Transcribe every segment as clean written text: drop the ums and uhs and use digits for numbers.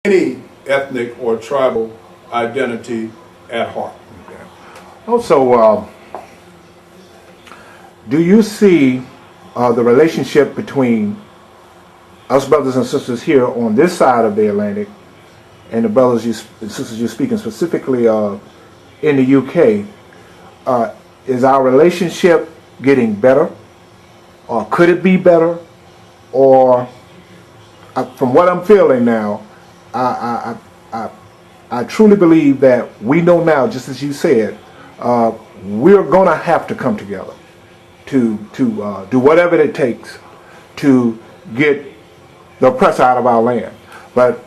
any ethnic or tribal identity at heart. Also, do you see the relationship between us brothers and sisters here on this side of the Atlantic and the brothers and sisters you're speaking specifically in the UK? Is our relationship getting better, or could it be better? Or from what I'm feeling now, I truly believe that we know now, just as you said, we're going to have to come together to do whatever it takes to get the oppressor out of our land. But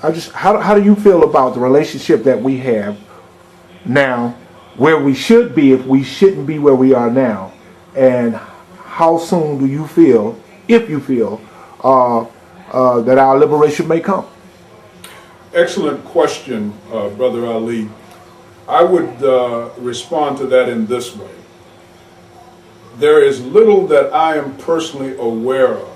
how do you feel about the relationship that we have now, where we should be if we shouldn't be where we are now, and how soon do you feel, if you feel, that our liberation may come? Excellent question, Brother Ali. I would respond to that in this way. There is little that I am personally aware of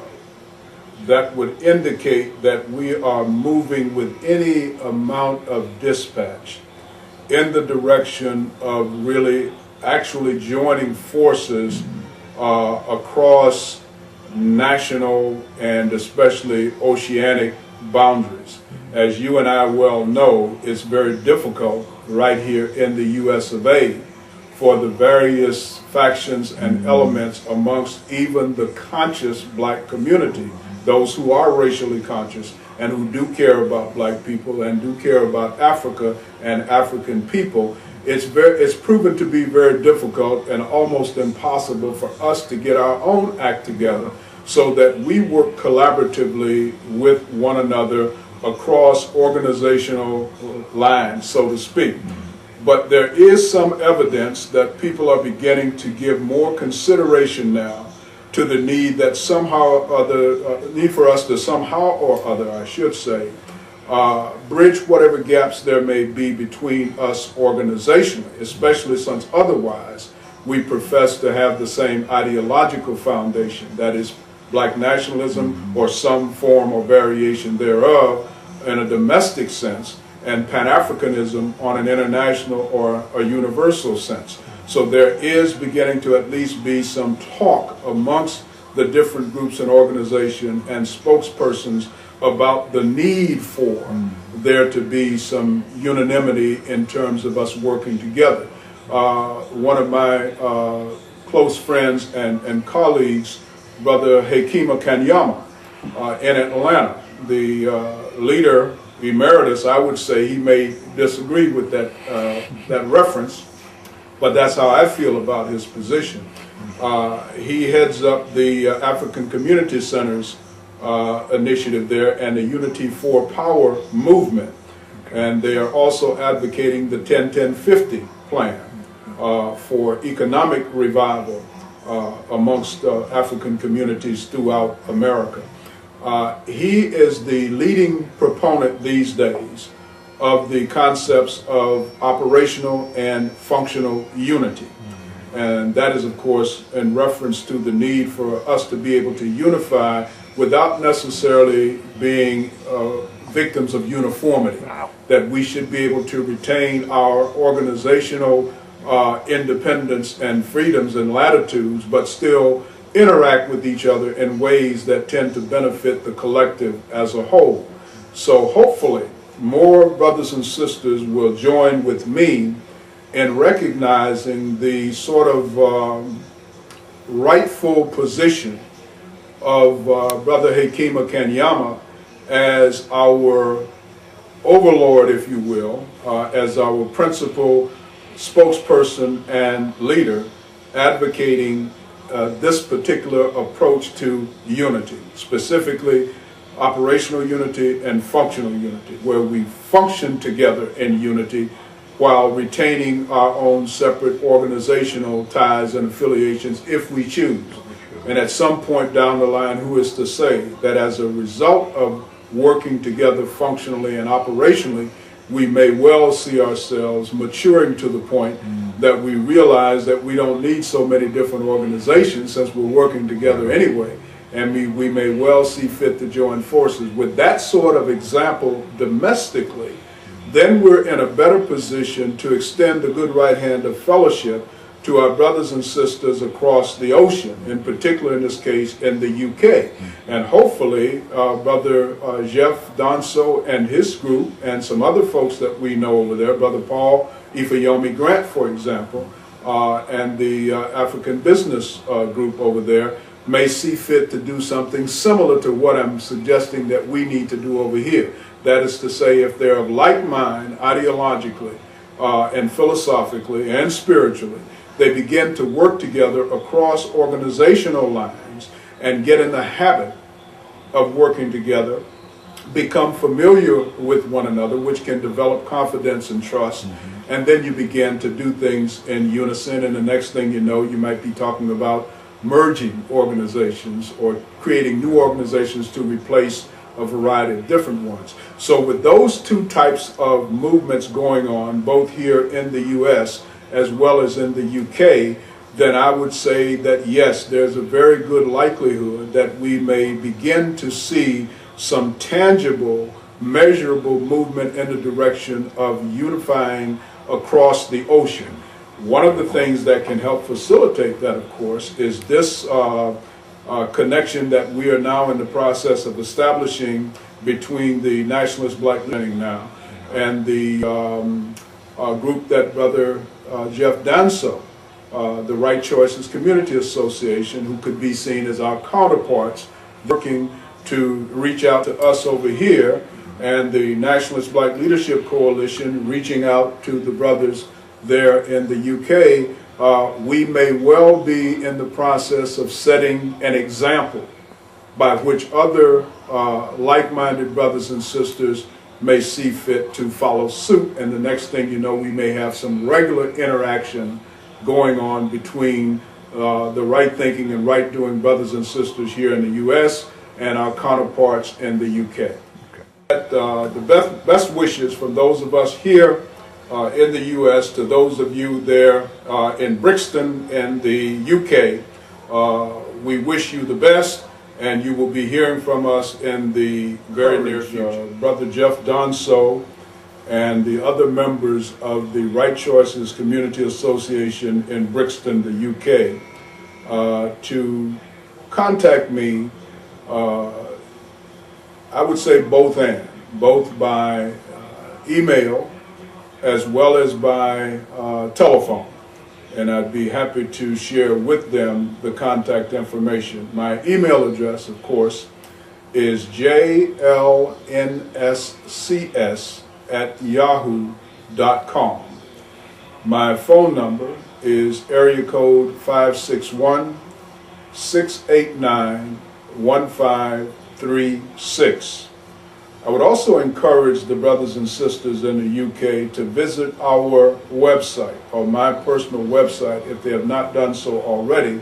that would indicate that we are moving with any amount of dispatch in the direction of really actually joining forces across national and especially oceanic boundaries. As you and I well know, it's very difficult right here in the US of A for the various factions and elements amongst even the conscious black community, those who are racially conscious and who do care about black people and do care about Africa and African people. It's proven to be very difficult and almost impossible for us to get our own act together so that we work collaboratively with one another across organizational lines, so to speak. But there is some evidence that people are beginning to give more consideration now to the need that somehow or other, need for us to somehow or other, I should say, bridge whatever gaps there may be between us organizationally, especially since otherwise we profess to have the same ideological foundation, that is black nationalism or some form or variation thereof in a domestic sense, and Pan-Africanism on an international or a universal sense. So there is beginning to at least be some talk amongst the different groups and organizations and spokespersons about the need for there to be some unanimity in terms of us working together. One of my close friends and colleagues, Brother Hekima Kanyama in Atlanta, the leader emeritus, I would say he may disagree with that reference, but that's how I feel about his position. He heads up the African Community Centers initiative there and the Unity for Power movement. And they are also advocating the 10-10-50 plan for economic revival amongst African communities throughout America. He is the leading proponent these days of the concepts of operational and functional unity. And that is, of course, in reference to the need for us to be able to unify without necessarily being victims of uniformity. That we should be able to retain our organizational independence and freedoms and latitudes, but still interact with each other in ways that tend to benefit the collective as a whole. So hopefully more brothers and sisters will join with me in recognizing the sort of rightful position of Brother Hekima Kanyama as our overlord, if you will, as our principal spokesperson and leader, advocating this particular approach to unity, specifically operational unity and functional unity, where we function together in unity while retaining our own separate organizational ties and affiliations if we choose. And at some point down the line, who is to say that as a result of working together functionally and operationally, we may well see ourselves maturing to the point that we realize that we don't need so many different organizations since we're working together anyway, and we may well see fit to join forces. With that sort of example domestically, then we're in a better position to extend the good right hand of fellowship to our brothers and sisters across the ocean, in particular in this case in the UK. And hopefully Brother Jeff Donso and his group and some other folks that we know over there, Brother Paul Ifayomi Grant, for example, and the African business group over there, may see fit to do something similar to what I'm suggesting that we need to do over here. That is to say, if they're of like mind ideologically and philosophically and spiritually, they begin to work together across organizational lines and get in the habit of working together, become familiar with one another, which can develop confidence and trust, and then you begin to do things in unison, and the next thing you know, you might be talking about merging organizations or creating new organizations to replace a variety of different ones. So with those two types of movements going on, both here in the U.S. as well as in the UK, then I would say that yes, there's a very good likelihood that we may begin to see some tangible, measurable movement in the direction of unifying across the ocean. One of the things that can help facilitate that, of course, is this connection that we are now in the process of establishing between the Nationalist Black Leaning now and the group that Brother Jeff Danso, the Right Choices Community Association, who could be seen as our counterparts, working to reach out to us over here, and the Nationalist Black Leadership Coalition reaching out to the brothers there in the UK. We may well be in the process of setting an example by which other like-minded brothers and sisters may see fit to follow suit, and the next thing you know, we may have some regular interaction going on between the right-thinking and right-doing brothers and sisters here in the U.S. and our counterparts in the UK. The best wishes from those of us here in the U.S. to those of you there in Brixton in the UK. We wish you the best, and you will be hearing from us in the very near future. Brother Jeff Donso and the other members of the Right Choices Community Association in Brixton, the UK, to contact me, I would say both by email as well as by telephone. And I'd be happy to share with them the contact information. My email address, of course, is jlnscs@yahoo.com. My phone number is area code 561-689-1536. I would also encourage the brothers and sisters in the UK to visit our website, or my personal website, if they have not done so already,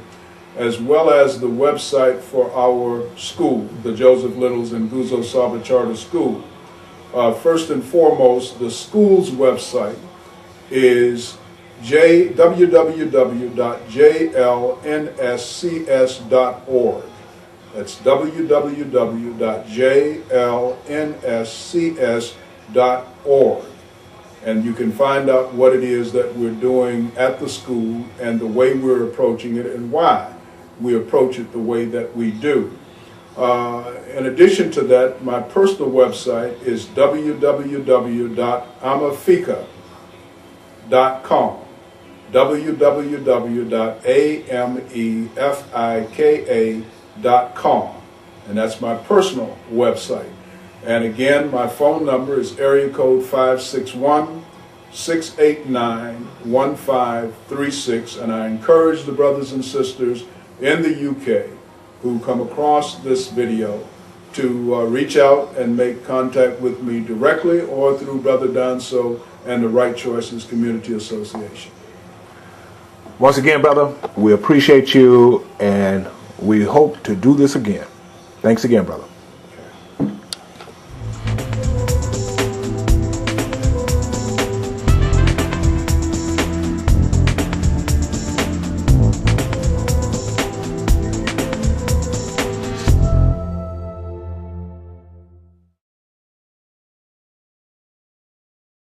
as well as the website for our school, the Joseph Littles and Guzo Saba Charter School. First and foremost, the school's website is www.jlnscs.org. That's www.jlnscs.org. And you can find out what it is that we're doing at the school and the way we're approaching it and why we approach it the way that we do. In addition to that, my personal website is www.amefika.com. www.amefika.com, and that's my personal website. And again, my phone number is area code 561-689-1536, and I encourage the brothers and sisters in the UK who come across this video to reach out and make contact with me directly or through Brother Donso and the Right Choices Community Association. Once again, brother, we appreciate you, and we hope to do this again. Thanks again, brother.